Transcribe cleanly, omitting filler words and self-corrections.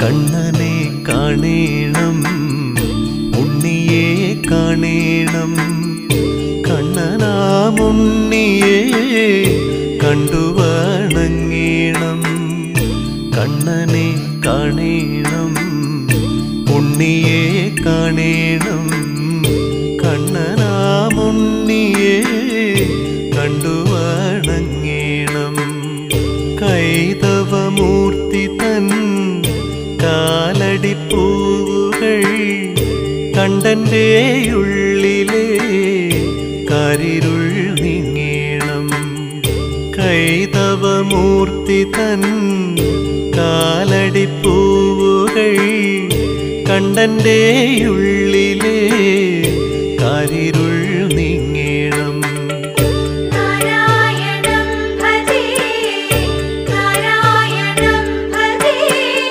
കണ്ണനെ കാണേണം, ഉണ്ണിയെ കാണേണം, കണ്ണനാമുണ്ണിയെ കണ്ടു വണങ്ങേണം. കണ്ണനെ കാണേണം, ഉണ്ണിയെ കാണേണം, കണ്ണനാമുണ്ണിയെ കണ്ടു വണങ്ങേണം. കൈതവമൂർത്തി തൻ കാലടിപ്പൂവുകൾ കണ്ടൻ്റെ ഉള്ളിലെ കരിരുൾ നീങ്ങേണം. കൈതവമൂർത്തി തൻ കാലടിപ്പൂവുകൾ കണ്ടൻ്റെ ഉള്ളിലെ